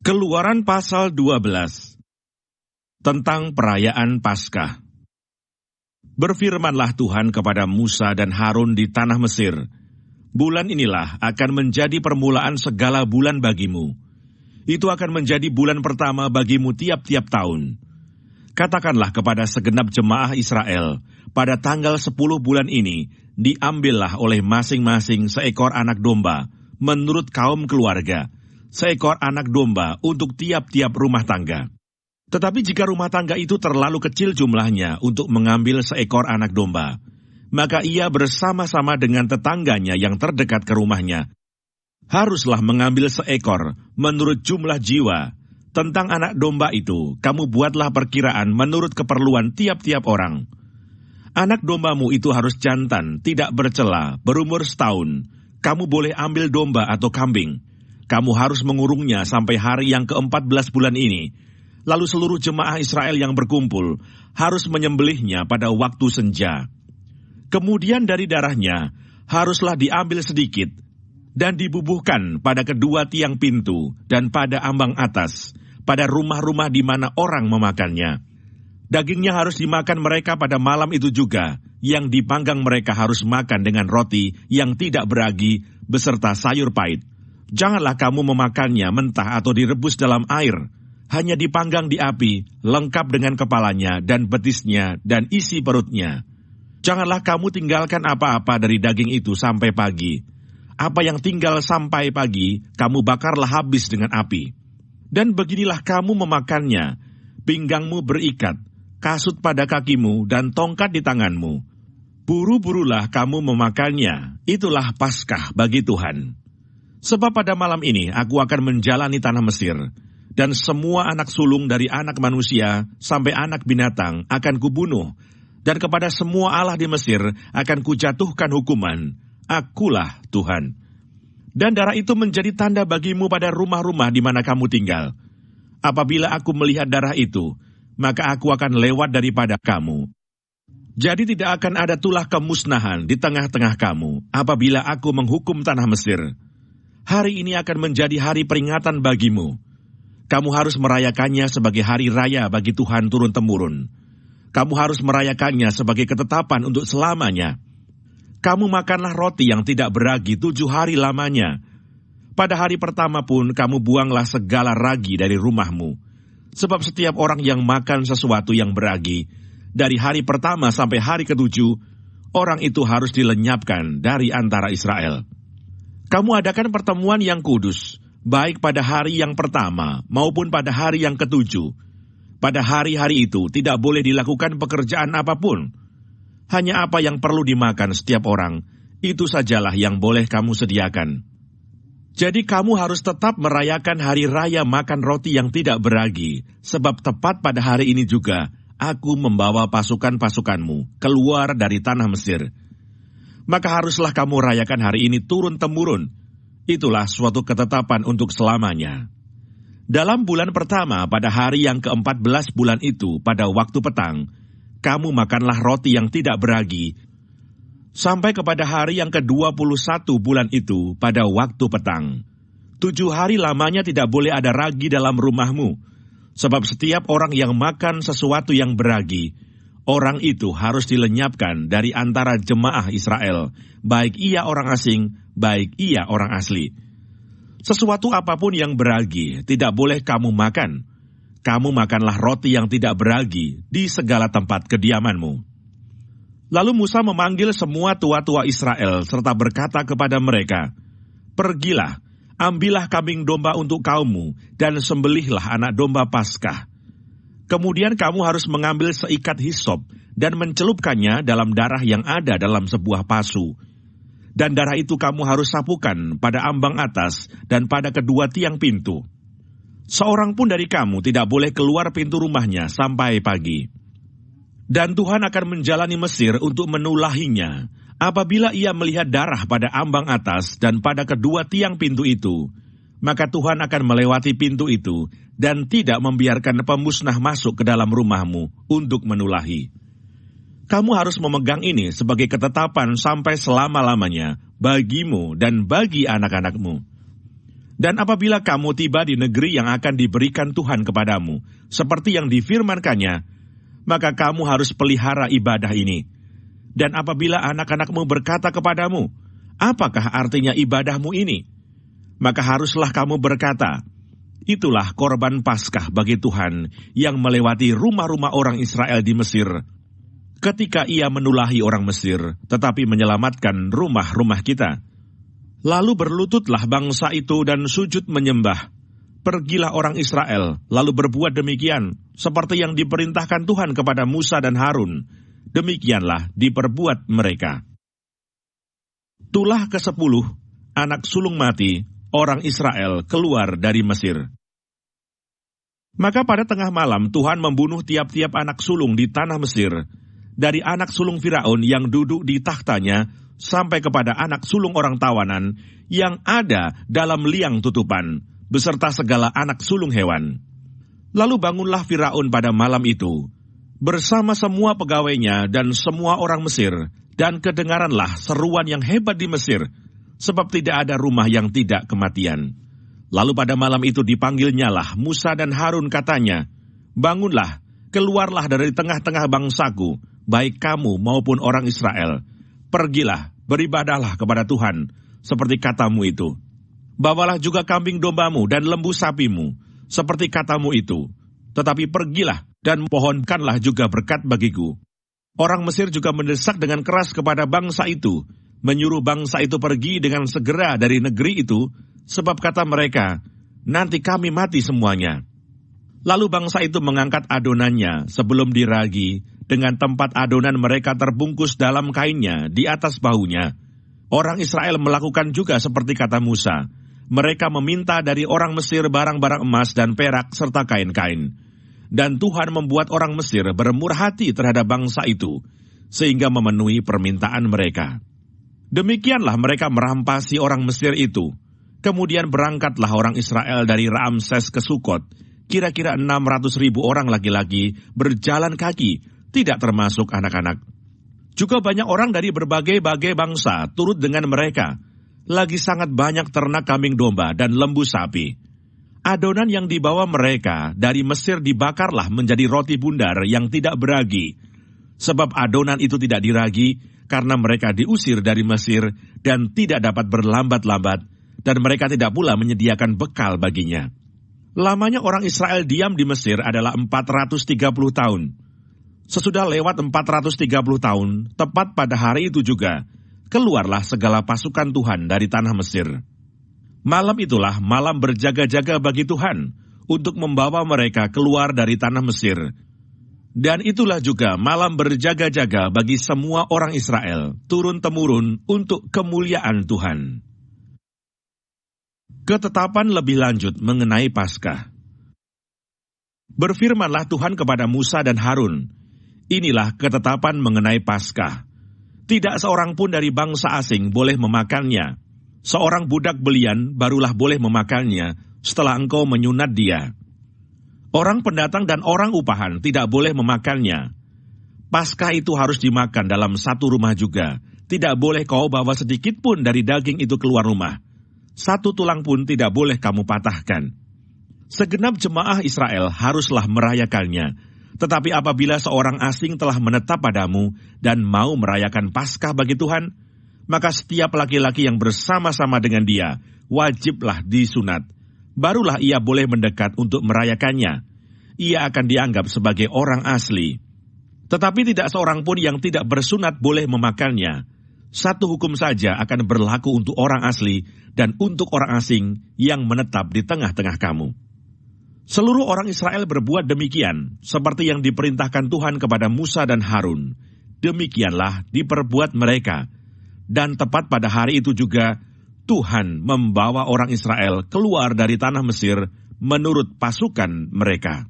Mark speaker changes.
Speaker 1: Keluaran pasal 12 tentang perayaan Paskah. Berfirmanlah Tuhan kepada Musa dan Harun di tanah Mesir, bulan inilah akan menjadi permulaan segala bulan bagimu. Itu akan menjadi bulan pertama bagimu tiap-tiap tahun. Katakanlah kepada segenap jemaah Israel, pada tanggal 10 bulan ini, diambillah oleh masing-masing seekor anak domba, menurut kaum keluarga, seekor anak domba untuk tiap-tiap rumah tangga. Tetapi jika rumah tangga itu terlalu kecil jumlahnya untuk mengambil seekor anak domba, maka ia bersama-sama dengan tetangganya yang terdekat ke rumahnya haruslah mengambil seekor menurut jumlah jiwa. Tentang anak domba itu, kamu buatlah perkiraan menurut keperluan tiap-tiap orang. Anak dombamu itu harus jantan, tidak bercela, berumur setahun. Kamu boleh ambil domba atau kambing. Kamu harus mengurungnya sampai hari yang ke-14 bulan ini. Lalu seluruh jemaah Israel yang berkumpul harus menyembelihnya pada waktu senja. Kemudian dari darahnya haruslah diambil sedikit dan dibubuhkan pada kedua tiang pintu dan pada ambang atas, pada rumah-rumah di mana orang memakannya. Dagingnya harus dimakan mereka pada malam itu juga. Yang dipanggang mereka harus makan dengan roti yang tidak beragi beserta sayur pahit. Janganlah kamu memakannya mentah atau direbus dalam air. Hanya dipanggang di api, lengkap dengan kepalanya dan betisnya dan isi perutnya. Janganlah kamu tinggalkan apa-apa dari daging itu sampai pagi. Apa yang tinggal sampai pagi, kamu bakarlah habis dengan api. Dan beginilah kamu memakannya, pinggangmu berikat, kasut pada kakimu dan tongkat di tanganmu. Buru-burulah kamu memakannya, itulah Paskah bagi Tuhan. Sebab pada malam ini aku akan menjalani tanah Mesir, dan semua anak sulung dari anak manusia sampai anak binatang akan kubunuh, dan kepada semua allah di Mesir akan kujatuhkan hukuman. Akulah Tuhan. Dan darah itu menjadi tanda bagimu pada rumah-rumah di mana kamu tinggal. Apabila aku melihat darah itu, maka aku akan lewat daripada kamu. Jadi tidak akan ada tulah kemusnahan di tengah-tengah kamu apabila aku menghukum tanah Mesir. Hari ini akan menjadi hari peringatan bagimu. Kamu harus merayakannya sebagai hari raya bagi Tuhan turun-temurun. Kamu harus merayakannya sebagai ketetapan untuk selamanya. Kamu makanlah roti yang tidak beragi 7 hari lamanya. Pada hari pertama pun kamu buanglah segala ragi dari rumahmu. Sebab setiap orang yang makan sesuatu yang beragi, dari hari pertama sampai hari ke-7, orang itu harus dilenyapkan dari antara Israel. Kamu adakan pertemuan yang kudus, baik pada hari yang pertama maupun pada hari yang ke-7. Pada hari-hari itu tidak boleh dilakukan pekerjaan apapun. Hanya apa yang perlu dimakan setiap orang, itu sajalah yang boleh kamu sediakan. Jadi kamu harus tetap merayakan hari raya makan roti yang tidak beragi, sebab tepat pada hari ini juga, aku membawa pasukan-pasukanmu keluar dari tanah Mesir. Maka haruslah kamu rayakan hari ini turun-temurun. Itulah suatu ketetapan untuk selamanya. Dalam bulan pertama pada hari yang ke-14 bulan itu pada waktu petang, kamu makanlah roti yang tidak beragi, sampai kepada hari yang ke-21 bulan itu pada waktu petang. 7 hari lamanya tidak boleh ada ragi dalam rumahmu, sebab setiap orang yang makan sesuatu yang beragi, orang itu harus dilenyapkan dari antara jemaah Israel, baik ia orang asing, baik ia orang asli. Sesuatu apapun yang beragi tidak boleh kamu makan. Kamu makanlah roti yang tidak beragi di segala tempat kediamanmu. Lalu Musa memanggil semua tua-tua Israel serta berkata kepada mereka, "Pergilah, ambillah kambing domba untuk kaummu dan sembelihlah anak domba Paskah. Kemudian kamu harus mengambil seikat hisop dan mencelupkannya dalam darah yang ada dalam sebuah pasu. Dan darah itu kamu harus sapukan pada ambang atas dan pada kedua tiang pintu. Seorang pun dari kamu tidak boleh keluar pintu rumahnya sampai pagi. Dan Tuhan akan menjalani Mesir untuk menulahinya. Apabila ia melihat darah pada ambang atas dan pada kedua tiang pintu itu, maka Tuhan akan melewati pintu itu dan tidak membiarkan pemusnah masuk ke dalam rumahmu untuk menulahi. Kamu harus memegang ini sebagai ketetapan sampai selama-lamanya bagimu dan bagi anak-anakmu. Dan apabila kamu tiba di negeri yang akan diberikan Tuhan kepadamu, seperti yang difirmankannya, maka kamu harus pelihara ibadah ini. Dan apabila anak-anakmu berkata kepadamu, apakah artinya ibadahmu ini? Maka haruslah kamu berkata, itulah korban Paskah bagi Tuhan yang melewati rumah-rumah orang Israel di Mesir, ketika ia menulahi orang Mesir, tetapi menyelamatkan rumah-rumah kita. Lalu berlututlah bangsa itu dan sujud menyembah. Pergilah orang Israel, lalu berbuat demikian, seperti yang diperintahkan Tuhan kepada Musa dan Harun. Demikianlah diperbuat mereka. Tulah ke-10, anak sulung mati, orang Israel keluar dari Mesir. Maka pada tengah malam Tuhan membunuh tiap-tiap anak sulung di tanah Mesir, dari anak sulung Firaun yang duduk di tahtanya, sampai kepada anak sulung orang tawanan yang ada dalam liang tutupan, beserta segala anak sulung hewan. Lalu bangunlah Firaun pada malam itu, bersama semua pegawainya dan semua orang Mesir, dan kedengaranlah seruan yang hebat di Mesir, sebab tidak ada rumah yang tidak kematian. Lalu pada malam itu dipanggilnyalah Musa dan Harun, katanya, bangunlah, keluarlah dari tengah-tengah bangsaku, baik kamu maupun orang Israel. Pergilah, beribadahlah kepada Tuhan, seperti katamu itu. Bawalah juga kambing dombamu dan lembu sapimu, seperti katamu itu. Tetapi pergilah dan pohonkanlah juga berkat bagiku. Orang Mesir juga mendesak dengan keras kepada bangsa itu, menyuruh bangsa itu pergi dengan segera dari negeri itu, sebab kata mereka, nanti kami mati semuanya. Lalu bangsa itu mengangkat adonannya sebelum diragi, dengan tempat adonan mereka terbungkus dalam kainnya di atas bahunya. Orang Israel melakukan juga seperti kata Musa. Mereka meminta dari orang Mesir barang-barang emas dan perak serta kain-kain. Dan Tuhan membuat orang Mesir bermurah hati terhadap bangsa itu, sehingga memenuhi permintaan mereka. Demikianlah mereka merampasi orang Mesir itu. Kemudian berangkatlah orang Israel dari Ramses ke Sukot, kira-kira 600.000 orang laki-laki berjalan kaki, tidak termasuk anak-anak. Juga banyak orang dari berbagai-bagai bangsa turut dengan mereka. Lagi sangat banyak ternak kambing domba dan lembu sapi. Adonan yang dibawa mereka dari Mesir dibakarlah menjadi roti bundar yang tidak beragi. Sebab adonan itu tidak diragi karena mereka diusir dari Mesir dan tidak dapat berlambat-lambat, dan mereka tidak pula menyediakan bekal baginya. Lamanya orang Israel diam di Mesir adalah 430 tahun. Sesudah lewat 430 tahun, tepat pada hari itu juga, keluarlah segala pasukan Tuhan dari tanah Mesir. Malam itulah malam berjaga-jaga bagi Tuhan, untuk membawa mereka keluar dari tanah Mesir. Dan itulah juga malam berjaga-jaga bagi semua orang Israel, turun-temurun untuk kemuliaan Tuhan. Ketetapan lebih lanjut mengenai Paskah. Berfirmanlah Tuhan kepada Musa dan Harun, inilah ketetapan mengenai Paskah. Tidak seorang pun dari bangsa asing boleh memakannya. Seorang budak belian barulah boleh memakannya setelah engkau menyunat dia. Orang pendatang dan orang upahan tidak boleh memakannya. Paskah itu harus dimakan dalam satu rumah juga. Tidak boleh kau bawa sedikit pun dari daging itu keluar rumah. Satu tulang pun tidak boleh kamu patahkan. Segenap jemaah Israel haruslah merayakannya. Tetapi apabila seorang asing telah menetap padamu dan mau merayakan Paskah bagi Tuhan, maka setiap laki-laki yang bersama-sama dengan dia wajiblah disunat. Barulah ia boleh mendekat untuk merayakannya. Ia akan dianggap sebagai orang asli. Tetapi tidak seorang pun yang tidak bersunat boleh memakannya. Satu hukum saja akan berlaku untuk orang asli dan untuk orang asing yang menetap di tengah-tengah kamu. Seluruh orang Israel berbuat demikian, seperti yang diperintahkan Tuhan kepada Musa dan Harun. Demikianlah diperbuat mereka. Dan tepat pada hari itu juga, Tuhan membawa orang Israel keluar dari tanah Mesir menurut pasukan mereka.